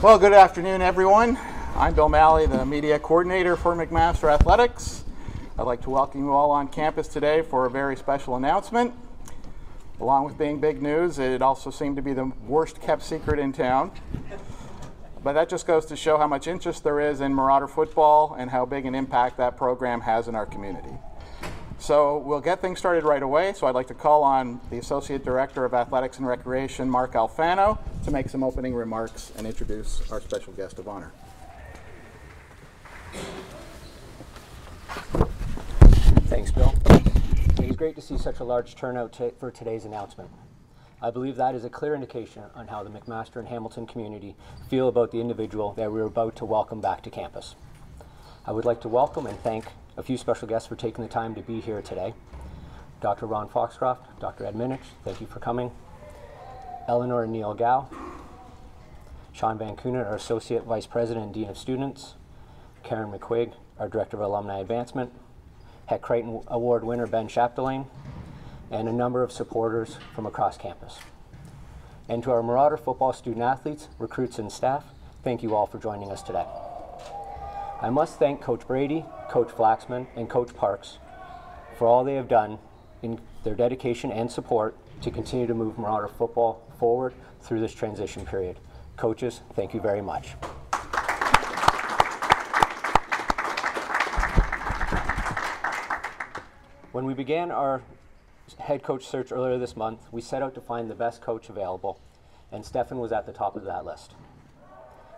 Well, good afternoon, everyone. I'm Bill Malley, the media coordinator for McMaster Athletics. I'd like to welcome you all on campus today for a very special announcement. Along with being big news, it also seemed to be the worst kept secret in town. But that just goes to show how much interest there is in Marauder football and how big an impact that program has in our community. So we'll get things started right away. So I'd like to call on the Associate Director of Athletics and Recreation, Mark Alfano, to make some opening remarks and introduce our special guest of honor. Thanks, Bill. It is great to see such a large turnout for today's announcement. I believe that is a clear indication on how the McMaster and Hamilton community feel about the individual that we're about to welcome back to campus. I would like to welcome and thank a few special guests for taking the time to be here today. Dr. Ron Foxcroft, Dr. Ed Minich, thank you for coming. Eleanor and Neil Gow, Sean Van Kunen, our Associate Vice President and Dean of Students, Karen McQuigg, our Director of Alumni Advancement, Heck Creighton Award winner Ben Chapdelaine, and a number of supporters from across campus. And to our Marauder football student athletes, recruits, and staff, thank you all for joining us today. I must thank Coach Brady, Coach Flaxman, and Coach Parks for all they have done in their dedication and support to continue to move Marauder football forward through this transition period. Coaches, thank you very much. When we began our head coach search earlier this month, we set out to find the best coach available, and Stefan was at the top of that list.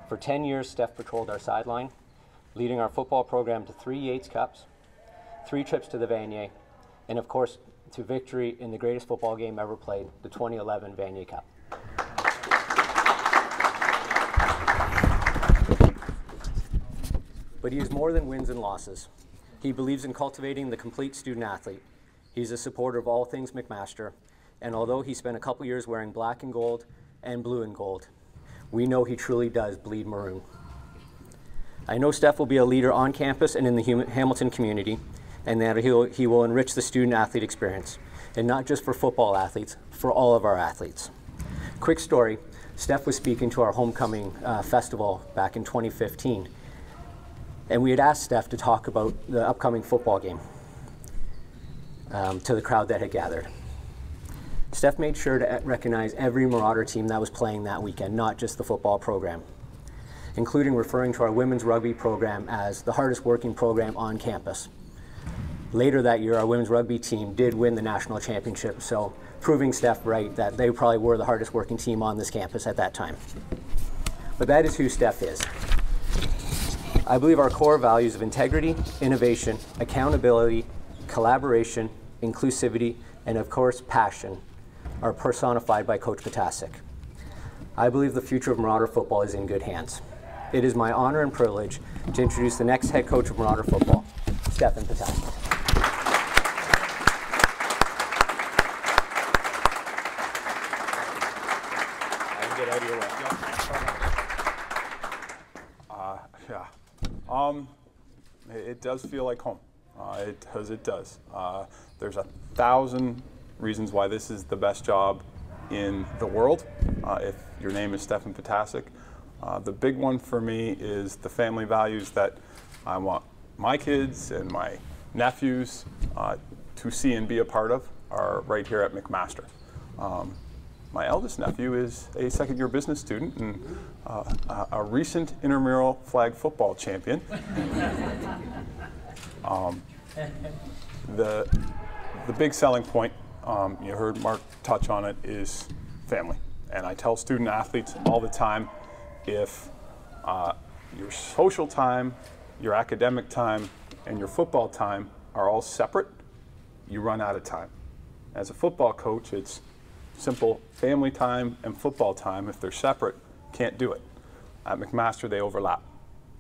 For 10 years, Steph patrolled our sideline, leading our football program to 3 Yates Cups, 3 trips to the Vanier, and of course, to victory in the greatest football game ever played, the 2011 Vanier Cup. But he is more than wins and losses. He believes in cultivating the complete student athlete. He's a supporter of all things McMaster, and although he spent a couple years wearing black and gold and blue and gold, we know he truly does bleed maroon. I know Steph will be a leader on campus and in the Hamilton community, and that he will enrich the student athlete experience, and not just for football athletes, for all of our athletes. Quick story, Steph was speaking to our homecoming festival back in 2015, and we had asked Steph to talk about the upcoming football game to the crowd that had gathered. Steph made sure to recognize every Marauder team that was playing that weekend, not just the football program, including referring to our women's rugby program as the hardest working program on campus. Later that year, our women's rugby team did win the national championship, so proving Steph right that they probably were the hardest working team on this campus at that time. But that is who Steph is. I believe our core values of integrity, innovation, accountability, collaboration, inclusivity, and of course, passion are personified by Coach Ptaszek. I believe the future of Marauder football is in good hands. It is my honor and privilege to introduce the next head coach of Marauder football, Stefan Ptaszek. I can get out of your way. It does feel like home. It does. There's 1,000 reasons why this is the best job in the world. If your name is Stefan Ptaszek. The big one for me is the family values that I want my kids and my nephews to see and be a part of are right here at McMaster. My eldest nephew is a second-year business student and a recent intramural flag football champion. The big selling point, you heard Mark touch on it, is family. And I tell student athletes all the time, if your social time, your academic time, and your football time are all separate, you run out of time. As a football coach, it's simple family time and football time. If they're separate, can't do it. At McMaster, they overlap,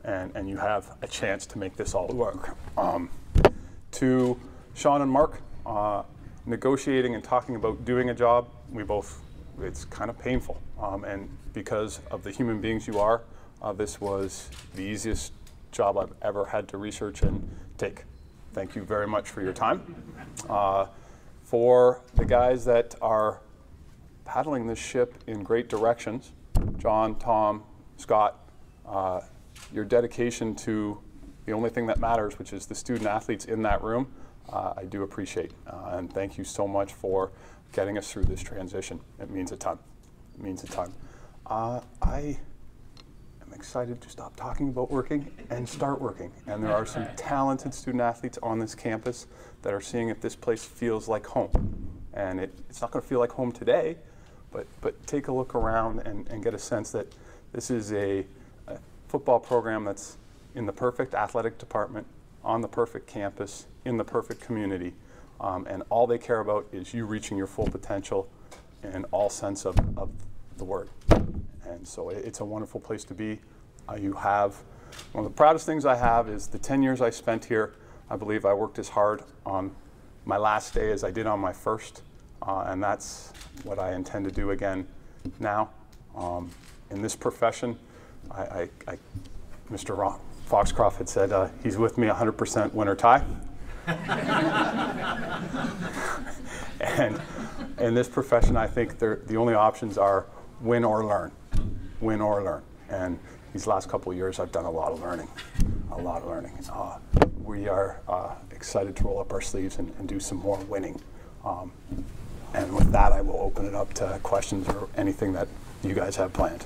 and you have a chance to make this all work. To Sean and Mark, negotiating and talking about doing a job, it's kind of painful. And because of the human beings you are, this was the easiest job I've ever had to research and take. Thank you very much for your time. For the guys that are paddling this ship in great directions, John, Tom, Scott, your dedication to the only thing that matters, which is the student athletes in that room, I do appreciate. And thank you so much for getting us through this transition. It means a ton. It means a ton. I am excited to stop talking about working and start working. And there are some talented student athletes on this campus that are seeing if this place feels like home. And it's not going to feel like home today, but take a look around and get a sense that this is a football program that's in the perfect athletic department, on the perfect campus, in the perfect community, and all they care about is you reaching your full potential in all sense of the word. And so it's a wonderful place to be. You have, one of the proudest things I have is the 10 years I spent here. I believe I worked as hard on my last day as I did on my first, and that's what I intend to do again now. In this profession, Mr. Foxcroft had said he's with me 100% win or tie. And in this profession, I think the only options are win or learn. Win or learn. And these last couple of years, I've done a lot of learning. A lot of learning. We are excited to roll up our sleeves and do some more winning. And with that, I will open it up to questions or anything that you guys have planned.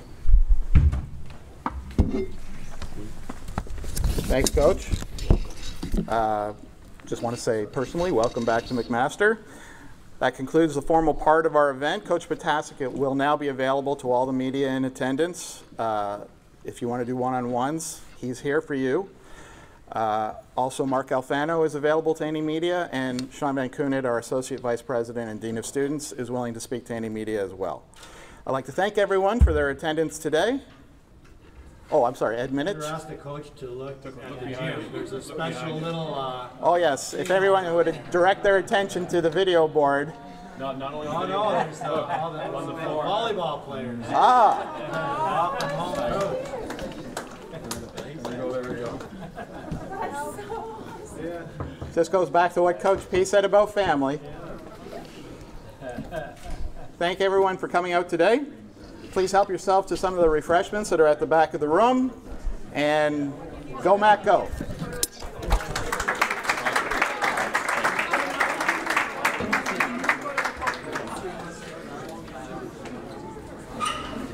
Thanks, Coach. Just want to say personally, welcome back to McMaster. That concludes the formal part of our event. Coach Ptaszek will now be available to all the media in attendance. If you want to do one-on-ones, he's here for you. Also, Mark Alfano is available to any media, and Sean Van Koonit, our Associate Vice President and Dean of Students, is willing to speak to any media as well. I'd like to thank everyone for their attendance today. Oh, I'm sorry, Ed Minich. You asked the coach to look at the gym. There's a special little... oh, yes. If everyone would direct their attention to the video board. Not only on the video, there's the volleyball players. Ah. This goes back to what Coach P said about family. Thank everyone for coming out today. Please help yourself to some of the refreshments that are at the back of the room. And go, Mac, go.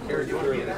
Here, do you want to read it?